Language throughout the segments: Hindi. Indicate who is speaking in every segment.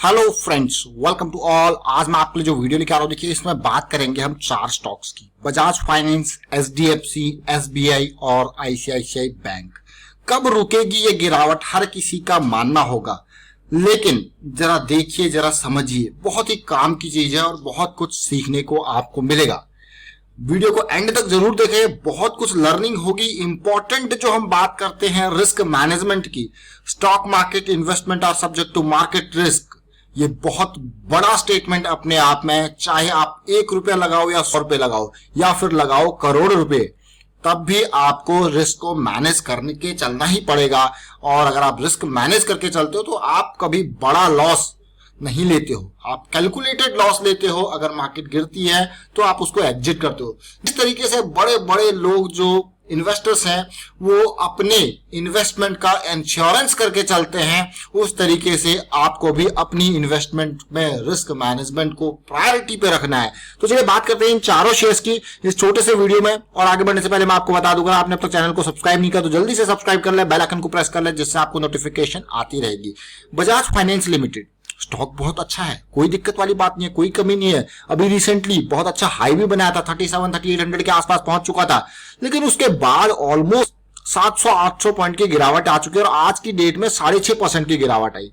Speaker 1: Hello friends, welcome to all. आज मैं आपके लिए जो वीडियो लेके आ रहा हूँ, देखिए इसमें बात करेंगे हम 4 स्टॉक्स की। बजाज फाइनेंस, एचडीएफसी, एसबीआई और आईसीआईसीआई बैंक। कब रुकेगी ये गिरावट हर किसी का मानना होगा, लेकिन जरा देखिए, जरा समझिए, बहुत ही काम की चीज है और बहुत कुछ सीखने को आपको मिलेगा। वीडियो को एंड तक जरूर देखें, बहुत कुछ लर्निंग होगी। इंपॉर्टेंट जो हम बात करते हैं रिस्क मैनेजमेंट की, stock market investment are subject to market risk, ये बहुत बड़ा स्टेटमेंट अपने आप में। चाहे आप 1 रुपया लगाओ या 100 रुपये लगाओ या फिर लगाओ करोड़ रुपए, तब भी आपको रिस्क को मैनेज करने के चलना ही पड़ेगा। और अगर आप रिस्क मैनेज करके चलते हो तो आप कभी बड़ा लॉस नहीं लेते हो, आप कैलकुलेटेड लॉस लेते हो। अगर मार्केट गिरती है तो आप उसको एग्जिट करते हो। इस तरीके से बड़े बड़े लोग जो इन्वेस्टर्स हैं वो अपने इन्वेस्टमेंट का इंश्योरेंस करके चलते हैं। उस तरीके से आपको भी अपनी इन्वेस्टमेंट में रिस्क मैनेजमेंट को प्रायोरिटी पे रखना है। तो चलिए बात करते हैं इन चारों शेयर्स की इस छोटे से वीडियो में। और आगे बढ़ने से पहले मैं आपको बता दूंगा, आपने अब तक चैनल को सब्सक्राइब नहीं किया तो जल्दी से सब्सक्राइब कर ले, बेल आइकन को प्रेस कर ले, जिससे आपको नोटिफिकेशन आती रहेगी। बजाज फाइनेंस लिमिटेड स्टॉक बहुत अच्छा है, कोई दिक्कत वाली बात नहीं है, कोई कमी नहीं है। अभी रिसेंटली बहुत अच्छा हाई भी बनाया था, 37-3800 के आसपास पहुंच चुका था, लेकिन उसके बाद ऑलमोस्ट 700-800 पॉइंट की गिरावट आ चुकी है और आज की डेट में 6.5% की गिरावट आई।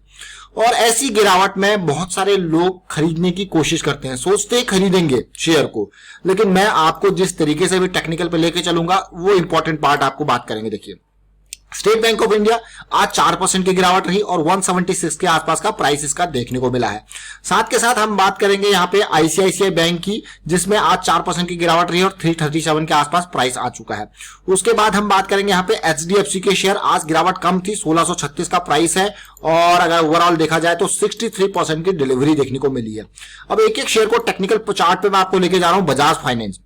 Speaker 1: और ऐसी गिरावट में बहुत सारे लोग खरीदने की कोशिश करते हैं, सोचते ही खरीदेंगे शेयर को, लेकिन मैं आपको जिस तरीके से भी टेक्निकल पे लेके चलूंगा वो इंपॉर्टेंट पार्ट आपको बात करेंगे। देखिए, स्टेट बैंक ऑफ इंडिया आज 4% की गिरावट रही और 176 के आसपास का प्राइस इसका देखने को मिला है। साथ के साथ हम बात करेंगे यहाँ पे आईसीआईसीआई बैंक की, जिसमें आज 4% की गिरावट रही और 337 के आसपास प्राइस आ चुका है। उसके बाद हम बात करेंगे यहाँ पे एचडीएफसी के शेयर, आज गिरावट कम थी, 1636 का प्राइस है और अगर ओवरऑल देखा जाए तो 63% की डिलीवरी देखने को मिली है। अब एक एक शेयर को टेक्निकल चार्ट पे मैं आपको लेके जा रहा हूं। बजाज फाइनेंस,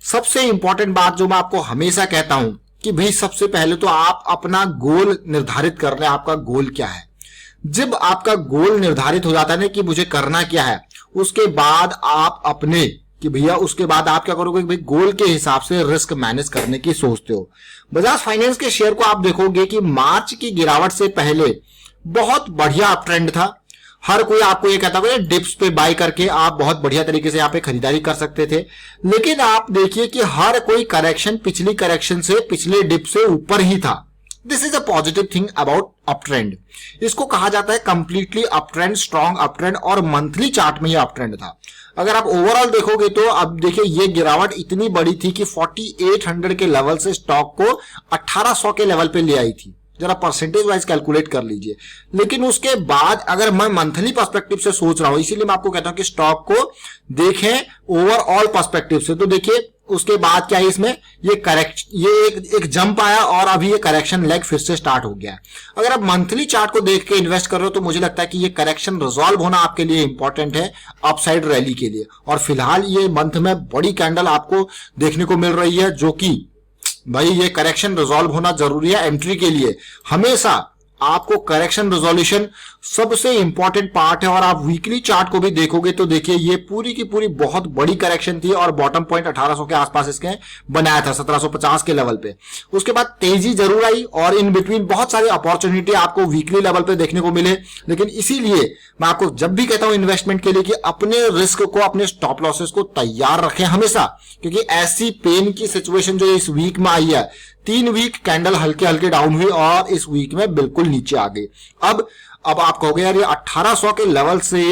Speaker 1: सबसे इंपॉर्टेंट बात जो मैं आपको हमेशा कहता हूं कि भाई सबसे पहले तो आप अपना गोल निर्धारित कर लें, आपका गोल क्या है। जब आपका गोल निर्धारित हो जाता है ना कि मुझे करना क्या है, उसके बाद आप अपने कि भैया उसके बाद आप क्या करोगे, भाई गोल के हिसाब से रिस्क मैनेज करने की सोचते हो। बजाज फाइनेंस के शेयर को आप देखोगे कि मार्च की गिरावट से पहले बहुत बढ़िया अप ट्रेंड था। हर कोई आपको ये कहता है डिप्स पे बाय करके आप बहुत बढ़िया तरीके से यहाँ पे खरीदारी कर सकते थे, लेकिन आप देखिए कि हर कोई करेक्शन पिछली करेक्शन से, पिछले डिप से ऊपर ही था। This is a positive thing about up trend. इसको कहा जाता है completely up trend, strong up trend, और मंथली चार्ट में ये अप ट्रेंड था। अगर आप ओवरऑल देखोगे तो अब देखिए ये गिरावट इतनी बड़ी थी कि 4800 के लेवल से स्टॉक को 1800 के लेवल पे ले आई थी। जरा परसेंटेज वाइज कैलकुलेट कर लीजिए। लेकिन उसके बाद अगर मैं मंथली पर्सपेक्टिव से सोच रहा हूं, इसीलिए मैं आपको कहता हूं कि स्टॉक को देखें ओवरऑल पर्सपेक्टिव से। तो देखिए उसके बाद क्या है, इसमें ये एक जंप आया और अभी ये करेक्शन लेग फिर से स्टार्ट हो गया है। अगर आप मंथली चार्ट को देख के इन्वेस्ट कर रहे हो तो मुझे लगता है कि ये करेक्शन रिजॉल्व होना आपके लिए इंपॉर्टेंट है अपसाइड रैली के लिए। और फिलहाल ये मंथ में बड़ी कैंडल आपको देखने को मिल रही है, जो कि भाई ये करेक्शन रिजॉल्व होना जरूरी है एंट्री के लिए। हमेशा आपको करेक्शन रिजोल्यूशन सबसे इंपॉर्टेंट पार्ट है। और आप वीकली चार्ट को भी देखोगे तो देखिए ये पूरी की पूरी बहुत बड़ी करेक्शन थी और बॉटम पॉइंट 1800 के आसपास इसके बनाया था, 1750 के लेवल पे। उसके बाद तेजी जरूर आई और इन बिटवीन बहुत सारी अपॉर्चुनिटी आपको वीकली लेवल पे देखने को मिले। लेकिन इसीलिए मैं आपको जब भी कहता हूं इन्वेस्टमेंट के लिए कि अपने रिस्क को, अपने स्टॉप लॉसेस को तैयार रखें हमेशा, क्योंकि ऐसी पेन की सिचुएशन जो इस वीक में आई है, 3 वीक कैंडल हल्के हल्के डाउन हुई और इस वीक में बिल्कुल नीचे आ गई। अब आप कहोगे यार ये 1800 के लेवल से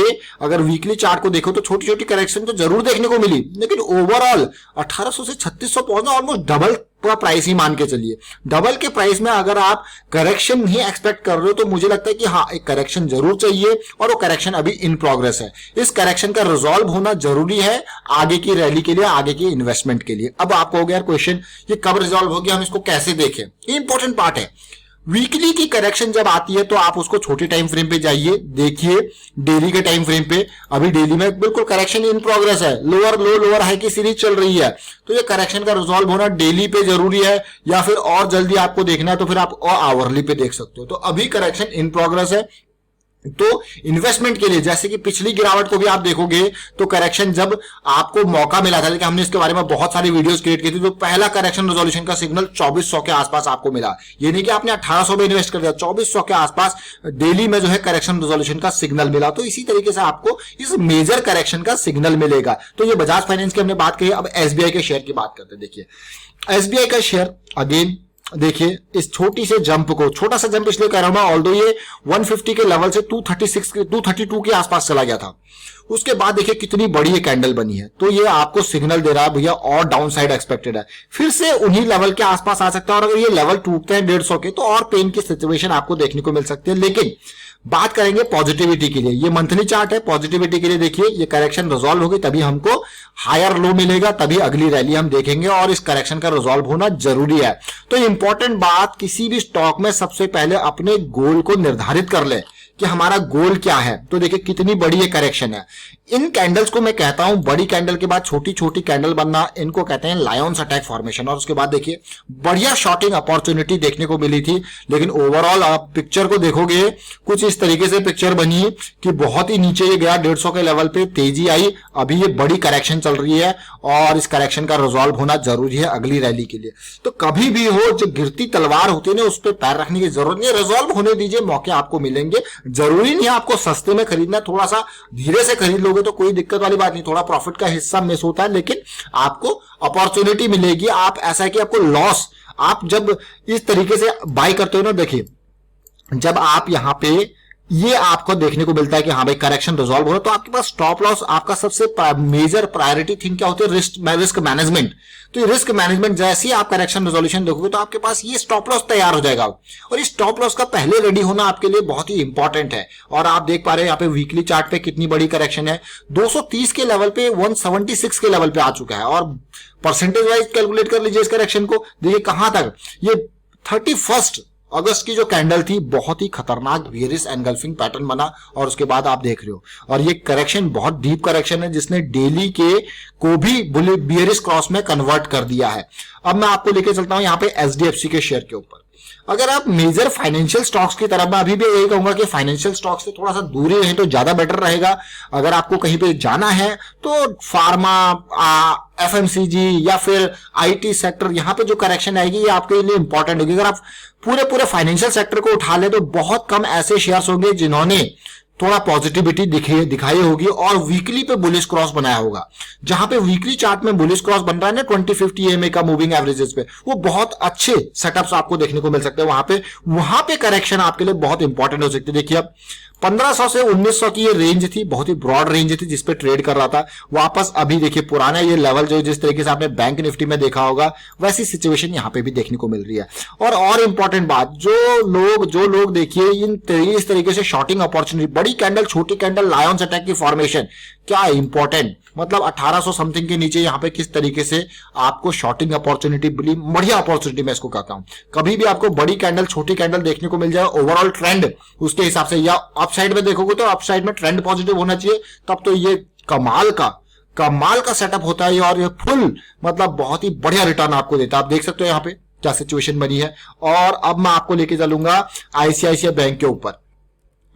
Speaker 1: अगर वीकली चार्ट को देखो तो छोटी छोटी करेक्शन तो जरूर देखने को मिली, लेकिन ओवरऑल 1800 से 3600 पहुंचना ऑलमोस्ट डबल का प्राइस ही मान के चलिए। डबल के प्राइस में अगर आप करेक्शन नहीं एक्सपेक्ट कर रहे हो तो मुझे लगता है कि हाँ एक करेक्शन जरूर चाहिए और वो करेक्शन अभी इन प्रोग्रेस है। इस करेक्शन का रिजॉल्व होना जरूरी है आगे की रैली के लिए, आगे की इन्वेस्टमेंट के लिए। अब आपको हो गया यार क्वेश्चन ये कब रिजॉल्व होगी, हम इसको कैसे देखें, ये इंपॉर्टेंट पार्ट है। वीकली की करेक्शन जब आती है तो आप उसको छोटे टाइम फ्रेम पे जाइए, देखिए डेली के टाइम फ्रेम पे। अभी डेली में बिल्कुल करेक्शन इन प्रोग्रेस है, लोअर लो लोअर हाई की सीरीज चल रही है, तो ये करेक्शन का रिजॉल्व होना डेली पे जरूरी है। या फिर और जल्दी आपको देखना है तो फिर आप और आवरली पे देख सकते हो। तो अभी करेक्शन इन प्रोग्रेस है, तो इन्वेस्टमेंट के लिए, जैसे कि पिछली गिरावट को भी आप देखोगे तो करेक्शन जब आपको मौका मिला था, लेकिन हमने इसके बारे में बहुत सारी वीडियोस क्रिएट की थी, तो पहला करेक्शन रेजोल्यूशन का सिग्नल 2400 के आसपास आपको मिला। ये नहीं कि आपने 1800 में इन्वेस्ट कर दिया, 2400 के आसपास डेली में जो है करेक्शन रेजोल्यूशन का सिग्नल मिला। तो इसी तरीके से आपको इस मेजर करेक्शन का सिग्नल मिलेगा। तो ये बजाज फाइनेंस की हमने बात कही। अब एसबीआई के शेयर की बात करते हैं। देखिए एसबीआई का शेयर अगेन देखिए इस छोटी से जंप को, छोटा सा जंप इसलिए कह रहा हूं मैं, ऑल्दो ये 150 के लेवल से 232 के आसपास चला गया था। उसके बाद देखिए कितनी बड़ी ये कैंडल बनी है, तो ये आपको सिग्नल दे रहा है भैया और डाउन साइड एक्सपेक्टेड है, फिर से उन्हीं लेवल के आसपास आ सकता है। और अगर ये लेवल टूटते हैं 150 के तो और पेन की सिचुएशन आपको देखने को मिल सकती है। लेकिन बात करेंगे पॉजिटिविटी के लिए, ये मंथली चार्ट है। पॉजिटिविटी के लिए देखिए ये करेक्शन रिजॉल्व होगी तभी हमको हायर लो मिलेगा, तभी अगली रैली हम देखेंगे, और इस करेक्शन का रिजॉल्व होना जरूरी है। तो इंपॉर्टेंट बात, किसी भी स्टॉक में सबसे पहले अपने गोल को निर्धारित कर ले कि हमारा गोल क्या है। तो देखिए कितनी बड़ी ये करेक्शन है। इन कैंडल्स को मैं कहता हूं, बड़ी कैंडल के बाद छोटी छोटी कैंडल बनना, इनको कहते हैं लायंस अटैक फॉर्मेशन। और उसके बाद देखिए बढ़िया शॉर्टिंग अपॉर्चुनिटी देखने को मिली थी। लेकिन ओवरऑल आप पिक्चर को देखोगे कुछ इस तरीके से पिक्चर बनी कि बहुत ही नीचे ये गया, 150 के लेवल पे तेजी आई। अभी ये बड़ी करेक्शन चल रही है और इस करेक्शन का रिजॉल्व होना जरूरी है अगली रैली के लिए। तो कभी भी हो, जो गिरती तलवार होती है ना, उस पर पैर रखने की जरूरत नहीं है। रिजॉल्व होने दीजिए, मौके आपको मिलेंगे। जरूरी नहीं है आपको सस्ते में खरीदना, थोड़ा सा धीरे से खरीद लोगे तो कोई दिक्कत वाली बात नहीं। थोड़ा प्रॉफिट का हिस्सा मिस होता है, लेकिन आपको अपॉर्चुनिटी मिलेगी। आप ऐसा है कि आपको लॉस, आप जब इस तरीके से बाय करते हो ना, देखिए जब आप यहां पे ये आपको देखने को मिलता है कि हाँ भाई करेक्शन रिजॉल्व हो रहा है, तो आपके पास स्टॉप लॉस, आपका सबसे मेजर प्रायोरिटी थिंग क्या होती है, रिस्क मैनेजमेंट। तो ये रिस्क मैनेजमेंट, जैसे ही आप करेक्शन रेजोल्यूशन देखोगे तो आपके पास ये स्टॉप लॉस तैयार हो जाएगा। और इस स्टॉप लॉस का पहले रेडी होना आपके लिए बहुत ही इंपॉर्टेंट है। और आप देख पा रहे हैं यहाँ पे वीकली चार्ट पे कितनी बड़ी करेक्शन है, 230 के लेवल पे 176 के लेवल पे आ चुका है। और परसेंटेज वाइज कैलकुलेट कर लीजिए इस करेक्शन को, देखिए कहां तक, ये 31 अगस्त की जो कैंडल थी बहुत ही खतरनाक बेयरिश एनगल्फिंग पैटर्न बना, और उसके बाद आप देख रहे हो। और ये करेक्शन बहुत डीप करेक्शन है जिसने डेली के को भी बेयरिश क्रॉस में कन्वर्ट कर दिया है। अब मैं आपको लेके चलता हूं यहाँ पे एचडीएफसी के शेयर के ऊपर। अगर आप मेजर फाइनेंशियल स्टॉक्स की तरफ, मैं अभी भी यही कहूंगा कि फाइनेंशियल स्टॉक्स से थोड़ा सा दूरी रहें तो ज्यादा बेटर रहेगा। अगर आपको कहीं पे जाना है तो फार्मा, एफएमसीजी या फिर आईटी सेक्टर, यहां पे जो करेक्शन आएगी ये आपके लिए इंपॉर्टेंट होगी। अगर आप पूरे फाइनेंशियल सेक्टर को उठा ले तो बहुत कम ऐसे शेयर्स होंगे जिन्होंने थोड़ा पॉजिटिविटी दिखाई होगी और वीकली पे बुलिश क्रॉस बनाया होगा। जहां पे वीकली चार्ट में बुलिश क्रॉस बन रहा है ना 2050 EMA का मूविंग एवरेजेस पे, वो बहुत अच्छे सेटअप्स आपको देखने को मिल सकते हैं। वहां पे करेक्शन आपके लिए बहुत इंपॉर्टेंट हो सकती है। देखिए अब 1500 से 1900 की ये रेंज थी, बहुत ही ब्रॉड रेंज थी जिसपे ट्रेड कर रहा था। वापस अभी देखिए पुराना ये लेवल जो जिस तरीके से आपने बैंक निफ्टी में देखा होगा वैसी सिचुएशन यहां पे भी देखने को मिल रही है। और इंपॉर्टेंट बात, जो लोग देखिए इस तरीके से शॉर्टिंग अपॉर्चुनिटी, बड़ी कैंडल छोटी कैंडल लायंस अटैक की फॉर्मेशन, क्या इंपॉर्टेंट, मतलब 1800 समथिंग के नीचे यहाँ पे किस तरीके से आपको शॉर्टिंग अपॉर्चुनिटी मिली, बढ़िया अपॉर्चुनिटी मैं इसको कहता हूं। कभी भी आपको बड़ी कैंडल छोटी कैंडल देखने को मिल जाए, ओवरऑल ट्रेंड उसके हिसाब से, या अपसाइड में देखोगे तो अपसाइड में ट्रेंड पॉजिटिव होना चाहिए, तब तो ये कमाल का सेटअप होता है। और ये फुल मतलब बहुत ही बढ़िया रिटर्न आपको देता है। आप देख सकते हो यहाँ पे क्या सिचुएशन बनी है। और अब मैं आपको लेके चलूंगा आईसीआईसीआई बैंक के ऊपर।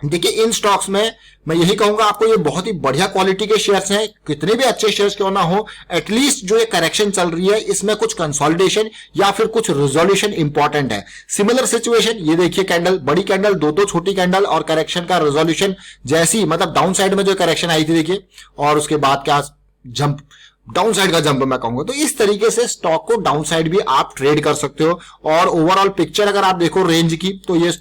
Speaker 1: देखिए इन स्टॉक्स में मैं यही कहूंगा आपको, ये बहुत ही बढ़िया क्वालिटी के शेयर्स हैं, कितने भी अच्छे शेयर्स क्यों ना हो, एटलीस्ट जो ये करेक्शन चल रही है इसमें कुछ कंसोलिडेशन या फिर कुछ रिजोल्यूशन इंपॉर्टेंट है। सिमिलर सिचुएशन, ये देखिए कैंडल, बड़ी कैंडल, दो छोटी कैंडल और करेक्शन का रिजोल्यूशन जैसी, मतलब डाउन साइड में जो करेक्शन आई थी देखिए, और उसके बाद क्या जंप, डाउन साइड का जंप मैं कहूंगा। तो इस तरीके से स्टॉक को डाउन साइड भी आप ट्रेड कर सकते हो। और ओवरऑल पिक्चर अगर आप देखो रेंज की, तो ये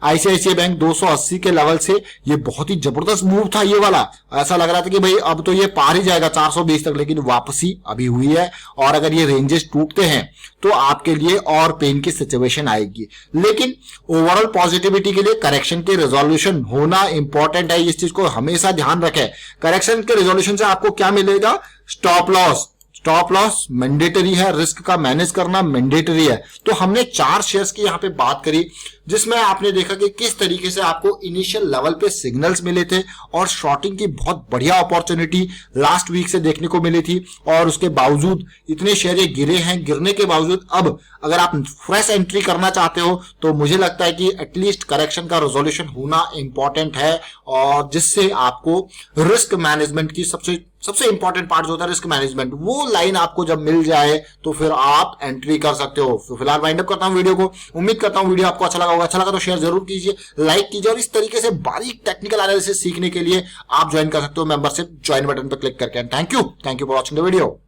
Speaker 1: आईसीआईसीआई बैंक 280 के लेवल से ये बहुत ही जबरदस्त मूव था ये वाला। ऐसा लग रहा था कि भाई अब तो ये पार ही जाएगा 420 तक, लेकिन वापसी अभी हुई है। और अगर ये रेंजेस टूटते हैं तो आपके लिए और पेन की सिचुएशन आएगी। लेकिन ओवरऑल पॉजिटिविटी के लिए करेक्शन के रेजोल्यूशन होना इंपॉर्टेंट है, इस चीज को हमेशा ध्यान रखें। करेक्शन के रेजोल्यूशन से आपको क्या मिलेगा, stop loss, stop loss mandatory है, रिस्क का मैनेज करना मैंडेटरी है। तो हमने 4 शेयर्स की यहाँ पे बात करी, जिसमें आपने देखा कि किस तरीके से आपको इनिशियल लेवल पे सिग्नल्स मिले थे और शॉर्टिंग की बहुत बढ़िया अपॉर्चुनिटी लास्ट वीक से देखने को मिली थी, और उसके बावजूद इतने शेयर ये गिरे हैं। गिरने के बावजूद अब अगर आप फ्रेश एंट्री करना चाहते हो तो मुझे लगता है कि एटलीस्ट करेक्शन का रेजोल्यूशन होना इंपॉर्टेंट है, और जिससे आपको रिस्क मैनेजमेंट की सबसे इंपॉर्टेंट पार्ट जो होता है रिस्क मैनेजमेंट, वो लाइन आपको जब मिल जाए तो फिर आप एंट्री कर सकते हो। तो फिलहाल वाइंड अप करता हूं वीडियो को। उम्मीद करता हूं वीडियो आपको अच्छा लगा होगा। अच्छा लगा तो शेयर जरूर कीजिए, लाइक कीजिए, और इस तरीके से बारीक टेक्निकल एनालिसिस सीखने के लिए आप ज्वाइन कर सकते हो मेंबरशिप ज्वाइन बटन पर क्लिक करके। Thank you for watching the video.